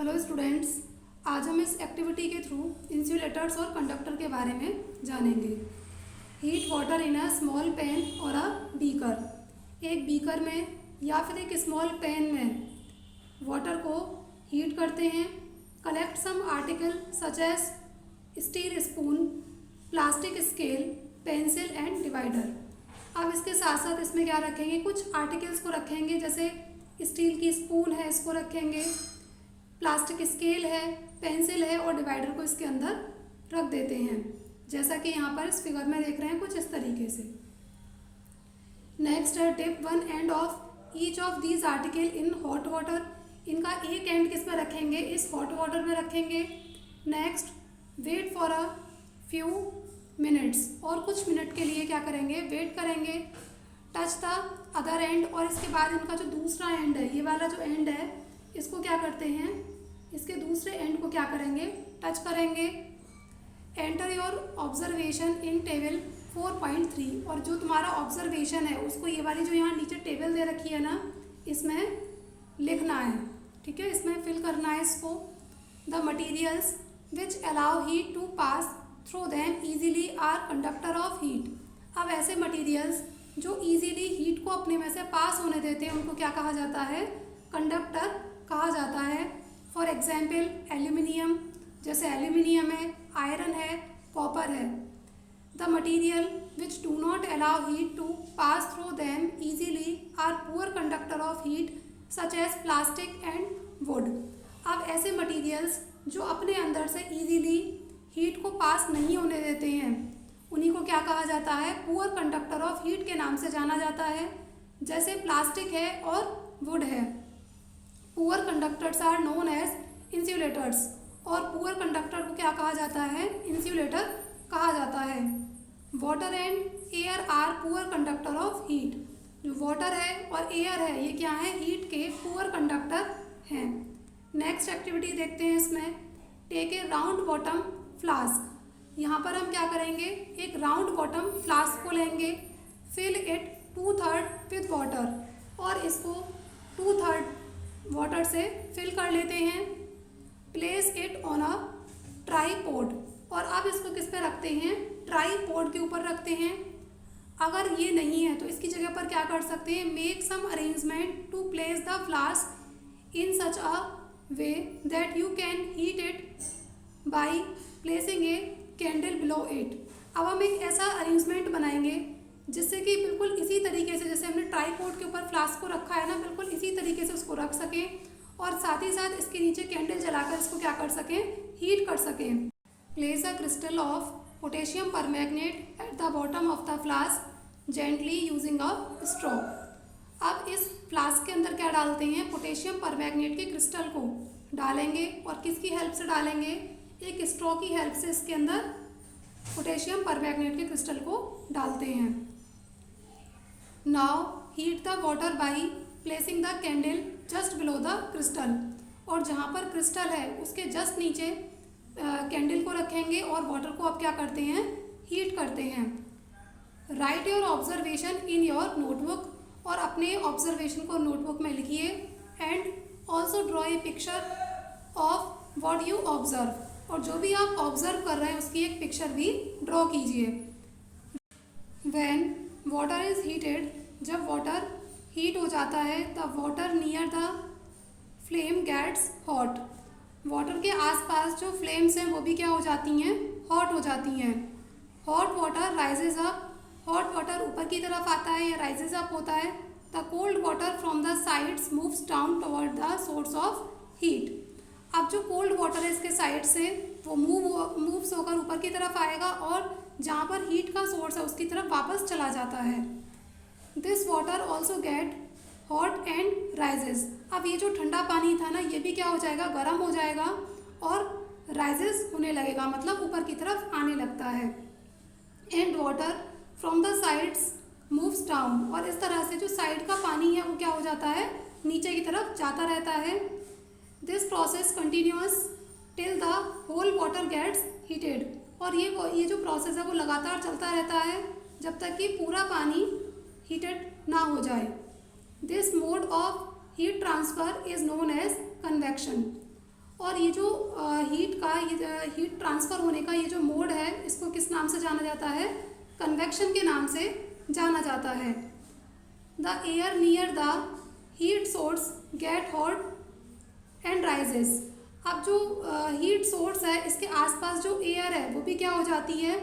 Hello students, आज हम इस एक्टिविटी के थ्रू इंसुलेटर्स और कंडक्टर के बारे में जानेंगे। Heat water in a small pan और अ बीकर। एक बीकर में या फिर एक स्मॉल पैन में वाटर को हीट करते हैं। Collect some article such as steel spoon, plastic scale, pencil and divider. अब इसके साथ साथ इसमें क्या रखेंगे, कुछ आर्टिकल्स को रखेंगे, जैसे स्टील की स्पून है, इसको रखेंगे, प्लास्टिक स्केल है, पेंसिल है और डिवाइडर को इसके अंदर रख देते हैं, जैसा कि यहाँ पर इस फिगर में देख रहे हैं, कुछ इस तरीके से। नेक्स्ट है dip one end of each of these article in hot water. इनका एक एंड किस में रखेंगे, इस हॉट वाटर में रखेंगे। Next wait for a few minutes, और कुछ मिनट के लिए क्या करेंगे, वेट करेंगे। टच द अदर एंड, और इसके बाद इनका जो दूसरा एंड है, ये वाला जो एंड है, इसको क्या करते हैं, इसके दूसरे एंड को क्या करेंगे, टच करेंगे। Enter your observation in table 4.3, और जो तुम्हारा ऑब्जर्वेशन है उसको ये वाली जो यहाँ नीचे टेबल दे रखी है ना, इसमें लिखना है, ठीक है, इसमें फिल करना है इसको। The materials which allow heat to pass through them easily are conductor of heat. अब ऐसे मटीरियल्स जो ईजीली हीट को अपने में से पास होने देते हैं उनको क्या कहा जाता है, कंडक्टर कहा जाता है। फॉर एग्जाम्पल एल्यूमिनियम, जैसे एल्यूमिनियम है, आयरन है, कॉपर है। The material which do not allow heat to pass through them easily are poor conductor of heat such as plastic and wood. अब ऐसे मटीरियल्स जो अपने अंदर से ईजीली हीट को पास नहीं होने देते हैं, उन्हीं को क्या कहा जाता है, पुअर कंडक्टर ऑफ हीट के नाम से जाना जाता है, जैसे प्लास्टिक है और वुड है। Poor conductors are known as insulators, और पुअर कंडक्टर को क्या कहा जाता है, इंसुलेटर कहा जाता है। Water and air are poor conductor of heat. जो वाटर है और एयर है, ये क्या है, हीट के पुअर कंडक्टर हैं। नेक्स्ट एक्टिविटी देखते हैं इसमें। Take a round bottom flask. यहाँ पर हम क्या करेंगे, एक राउंड बॉटम फ्लास्क को लेंगे, फिल इट 2/3 विद वाटर, और इसको 2/3 वाटर से फिल कर लेते हैं। Place it on a tripod, और अब इसको किस पे रखते हैं, ट्राईपॉड के ऊपर रखते हैं। अगर ये नहीं है तो इसकी जगह पर क्या कर सकते हैं, make some arrangement to place the flask in such a way that you can heat it by placing a candle below it. अब हम एक ऐसा अरेंजमेंट बनाएंगे जिससे कि बिल्कुल इसी तरीके से, जैसे हमने ट्राईपॉड के ऊपर फ्लास्क को रखा है ना, बिल्कुल इसी तरीके से उसको रख सकें, और साथ ही साथ इसके नीचे कैंडल जलाकर इसको क्या कर सकें, हीट कर सकें। Place a crystal of potassium permanganate at the bottom of the flask gently using a straw. अब इस फ्लास्क के अंदर क्या डालते हैं, पोटेशियम परमैंगनेट के क्रिस्टल को डालेंगे, और किसकी हेल्प से डालेंगे, एक स्ट्रॉ की हेल्प से इसके अंदर पोटेशियम परमैंगनेट के क्रिस्टल को डालते हैं। Now heat the water by placing the candle just below the crystal, और जहाँ पर क्रिस्टल है उसके जस्ट नीचे कैंडल को रखेंगे और वाटर को अब क्या करते हैं, हीट करते हैं। Right your observation in your notebook, और अपने ऑब्जर्वेशन को नोटबुक में लिखिए। And also draw a picture of what you observe, और जो भी आप ऑब्जर्व कर रहे हैं उसकी एक पिक्चर भी ड्रॉ कीजिए। व्हेन वाटर इज हीटेड, जब वाटर हीट हो जाता है, the water near the flame gets hot. Water के आसपास जो फ्लेम्स हैं वो भी क्या हो जाती हैं, हॉट हो जाती हैं। Hot water rises up, hot water ऊपर की तरफ आता है या राइजेज अप होता है। The cold water from the sides moves down toward the source of heat. अब जो कोल्ड वाटर है इसके साइड से वो मूव्स होकर ऊपर की तरफ आएगा, और जहाँ पर हीट का सोर्स है उसकी तरफ वापस चला जाता है। This water also get hot and rises. अब ये जो ठंडा पानी था ना, ये भी क्या हो जाएगा, गर्म हो जाएगा और राइजेस होने लगेगा, मतलब ऊपर की तरफ आने लगता है। And water from the sides moves down, और इस तरह से जो साइड का पानी है वो क्या हो जाता है, नीचे की तरफ जाता रहता है। This process continuous till the whole water gets heated, और ये जो प्रोसेस है वो लगातार चलता रहता है जब तक कि पूरा पानी हीटेड ना हो जाए। This mode of heat transfer is known as convection. और ये जो हीट ट्रांसफ़र होने का ये जो मोड है, इसको किस नाम से जाना जाता है? कन्वेक्शन के नाम से जाना जाता है। The air near the heat source get hot and rises. अब जो हीट सोर्स है, इसके आसपास जो एयर है वो भी क्या हो जाती है?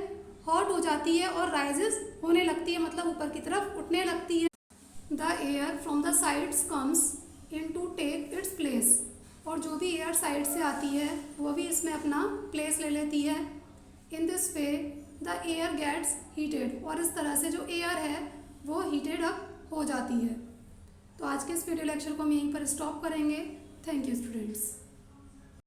हॉट हो जाती है और राइजेस होने लगती है, मतलब ऊपर की तरफ उठने लगती है। The air from the sides comes in to take its place. और जो भी एयर साइड से आती है वो भी इसमें अपना प्लेस ले लेती है। In this way the air gets heated. और इस तरह से जो एयर है वो हीटेड अप हो जाती है। तो आज के इस वीडियो लेक्चर को हम यहीं पर स्टॉप करेंगे। Thank you students.